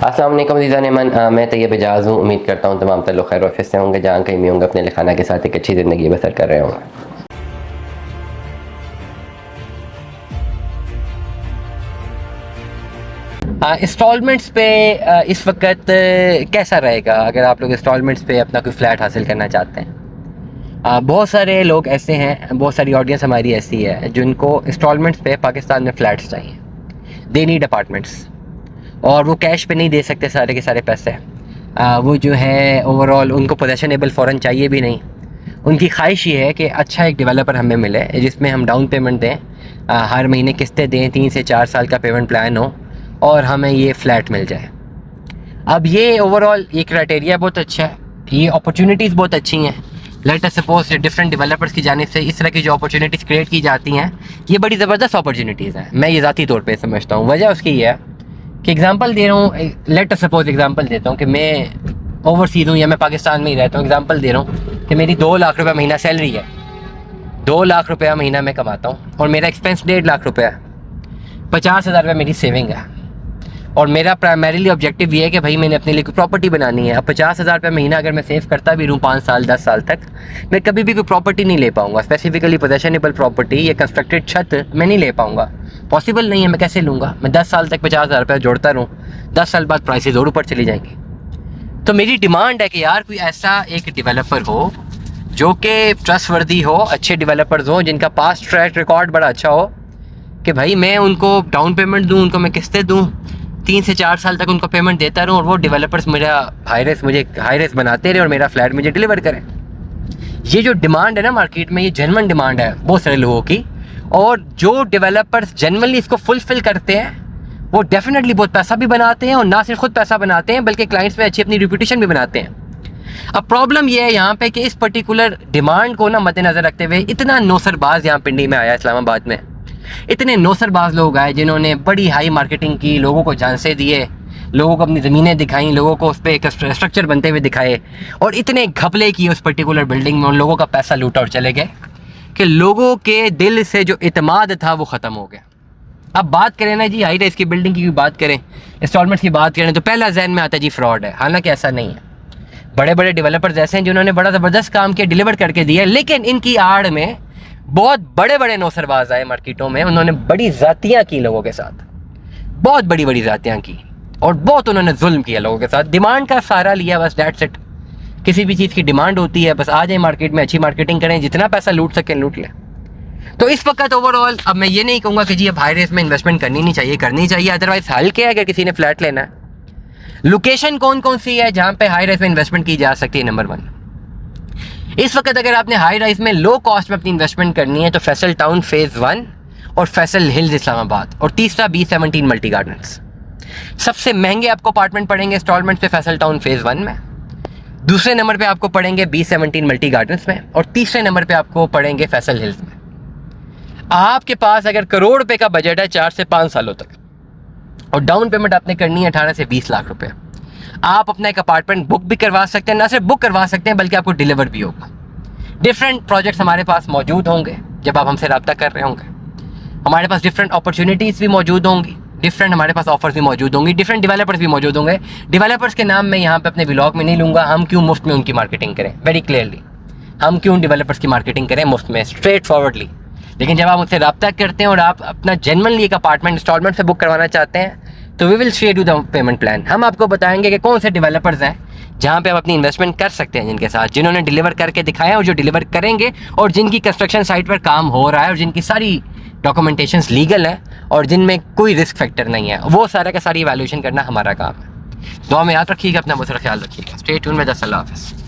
अस्सलाम वालेकुम अज़ीज़ान एमन, मैं तैयब एजाज़ हूँ। उम्मीद करता हूँ तमाम तर लोग खैर ऑफिस से होंगे, जहाँ कहीं भी होंगे अपने लिखाना के साथ एक अच्छी ज़िंदगी बसर कर रहे होंगे। इंस्टॉलमेंट्स पे इस वक्त कैसा रहेगा अगर आप लोग इंस्टॉलमेंट्स पे अपना कोई फ्लैट हासिल करना चाहते हैं? बहुत सारे लोग ऐसे हैं, बहुत सारी ऑडियंस हमारी ऐसी है जिनको इंस्टॉलमेंट्स पे पाकिस्तान में फ़्लैट्स चाहिए। दे नीड अपार्टमेंट्स, और वो कैश पे नहीं दे सकते सारे के सारे पैसे। वो जो है ओवरऑल उनको पोजेशनेबल फ़ौरन चाहिए भी नहीं। उनकी ख्वाहिश ये है कि अच्छा एक डेवलपर हमें मिले जिसमें हम डाउन पेमेंट दें, हर महीने किस्तें दें, 3 से 4 साल का पेमेंट प्लान हो और हमें ये फ़्लैट मिल जाए। अब ये ओवरऑल ये क्राइटेरिया बहुत अच्छा है, ये अपॉर्चुनिटीज़ बहुत अच्छी हैं। Let us suppose different developers की जानिब से इस तरह की जो अपॉर्चुनिटीज़ क्रिएट की जाती हैं, ये बड़ी ज़बरदस्त अपॉर्चुनिटीज़ हैं। मैं ये ज़ाती तौर पे समझता हूँ। वजह उसकी ये है कि एग्जांपल दे रहा हूँ, लेट अस सपोज एग्जांपल देता हूँ कि मैं ओवरसीज़ हूँ या मैं पाकिस्तान में ही रहता हूँ। एग्जांपल दे रहा हूँ कि मेरी 2 लाख रुपये महीना सैलरी है, 2 लाख रुपया महीना मैं कमाता हूँ और मेरा एक्सपेंस 1.5 लाख रुपया है। 50,000 रुपये मेरी सेविंग है और मेरा प्राइमरीली ऑब्जेक्टिव ये है कि भाई मैंने अपने लिए कोई प्रॉपर्टी बनानी है। अब 50,000 रुपये महीना अगर मैं सेव करता भी रहूँ 5 साल 10 साल तक, मैं कभी भी कोई प्रॉपर्टी नहीं ले पाऊँगा। स्पेसिफिकली पोजेशनेबल प्रॉपर्टी या कंस्ट्रक्टेड छत मैं नहीं ले पाऊँगा, पॉसिबल नहीं है। मैं कैसे लूँगा? मैं 10 साल तक 50,000 रुपये जोड़ता रहूँ, 10 साल बाद प्राइसेज और ऊपर चली जाएंगी। तो मेरी डिमांड है कि यार कोई ऐसा एक डेवलपर हो जो कि ट्रस्टवर्दी हो, अच्छे डेवलपर्स हो जिनका पास्ट ट्रैक रिकॉर्ड बड़ा अच्छा हो, कि भाई मैं उनको डाउन पेमेंट दूँ, उनको मैं किस्तें दूँ, 3 से 4 साल तक उनको पेमेंट देता रहूँ और वो डेवलपर्स मुझे हाई रेस बनाते रहे और मेरा फ्लैट मुझे डिलीवर करें। ये जो डिमांड है ना मार्केट में, ये जेन्युइन डिमांड है बहुत सारे लोगों की, और जो डेवलपर्स जेन्युइनली इसको फुलफिल करते हैं वो डेफिनेटली बहुत पैसा भी बनाते हैं, और ना सिर्फ खुद पैसा बनाते हैं बल्कि क्लाइंट्स में अच्छी अपनी रेपुटेशन भी बनाते हैं। अब प्रॉब्लम ये है यहाँ पे कि इस पर्टिकुलर डिमांड को ना मद्देनज़र रखते हुए इतना नौसरबाज यहाँ पिंडी में आया, इस्लामाबाद में इतने नौसरबाज लोग आए जिन्होंने बड़ी हाई मार्केटिंग की, लोगों को झांसे दिए, लोगों को अपनी ज़मीनें दिखाई, लोगों को उस पर एक स्ट्रक्चर बनते हुए दिखाए, और इतने घपले किए उस पर्टिकुलर बिल्डिंग में, उन लोगों का पैसा लूटा और चले गए कि लोगों के दिल से जो इत्मीनान था वो ख़त्म हो गया। अब बात करें ना जी हाई राइज की बिल्डिंग की बात करें, इंस्टॉलमेंट की बात करें, तो पहला जहन में आता है जी फ्रॉड है। हालांकि ऐसा नहीं है। बड़े बड़े डेवलपर्स ऐसे हैं जिन्होंने बड़ा ज़बरदस्त काम किया, डिलीवर करके दिया, लेकिन इनकी आड़ में बहुत बड़े बड़े नौसरबाज आए मार्केटों में। उन्होंने बड़ी ज़ातियाँ की लोगों के साथ, बहुत बड़ी बड़ी ज़ातियाँ की, और बहुत उन्होंने जुल्म किया लोगों के साथ। डिमांड का सहारा लिया, बस दैट्स इट। किसी भी चीज़ की डिमांड होती है, बस आ जाए मार्केट में, अच्छी मार्केटिंग करें, जितना पैसा लूट सकें लूट लें। तो इस वक्त ओवरऑल अब मैं ये नहीं कहूँगा कि जी अब हाई रेस में इन्वेस्टमेंट करनी नहीं चाहिए, करनी चाहिए। अदरवाइज हल क्या है अगर किसी ने फ्लैट लेना है? लोकेशन कौन कौन सी है जहाँ पे हाई रेस में इन्वेस्टमेंट की जा सकती है? नंबर 1, इस वक्त अगर आपने हाई राइज में लो कॉस्ट में अपनी इन्वेस्टमेंट करनी है तो फैसल टाउन फेज़ 1 और फैसल हिल्स इस्लामाबाद, और तीसरा B17 मल्टी गार्डन्स। सबसे महंगे आपको अपार्टमेंट पड़ेंगे इंस्टॉलमेंट पे फैसल टाउन फेज़ 1 में, दूसरे नंबर पे आपको पड़ेंगे B17 मल्टी गार्डन्स में, और तीसरे नंबर पे आपको पड़ेंगे फैसल हिल्स में। आपके पास अगर करोड़ रुपए का बजट है 4 से 5 सालों तक, और डाउन पेमेंट आपने करनी है 18 से 20 लाख रुपए, आप अपना एक अपार्टमेंट बुक भी करवा सकते हैं। ना सिर्फ बुक करवा सकते हैं बल्कि आपको डिलीवर भी होगा। डिफरेंट प्रोजेक्ट्स हमारे पास मौजूद होंगे जब आप हमसे रब्ता कर रहे होंगे। हमारे पास डिफरेंट अपॉर्चुनिटीज़ भी मौजूद होंगी, डिफरेंट हमारे पास ऑफर्स भी मौजूद होंगी, डिफरेंट डेवलपर्स भी मौजूद होंगे। डेवलपर्स के नाम मैं यहाँ पे अपने व्लॉग में नहीं लूँगा। हम क्यों मुफ्त में उनकी मार्केटिंग करें? वेरी क्लियरली, हम क्यों डेवलपर्स की मार्केटिंग करें मुफ्त में, स्ट्रेट फॉरवर्डली। लेकिन जब आप मुझसे रब्ता करते हैं और आप अपना जेन्युइनली एक अपार्टमेंट इंस्टॉलमेंट से बुक करवाना चाहते हैं तो we will share you the payment plan. हम आपको बताएंगे कि कौन से डेवलपर्स हैं जहाँ पे आप अपनी इन्वेस्टमेंट कर सकते हैं, जिनके साथ, जिन्होंने डिलीवर करके दिखाया और जो डिलीवर करेंगे, और जिनकी कंस्ट्रक्शन साइट पर काम हो रहा है और जिनकी सारी डॉक्यूमेंटेशंस लीगल हैं और जिनमें कोई रिस्क फैक्टर नहीं है। वो सारा का सारी वैल्यूएशन करना हमारा काम है। दुआ में याद रखिएगा, अपना बहुत सारा ख्याल रखिएगा। स्टे ट्यून में। अल्लाह हाफ़िज़।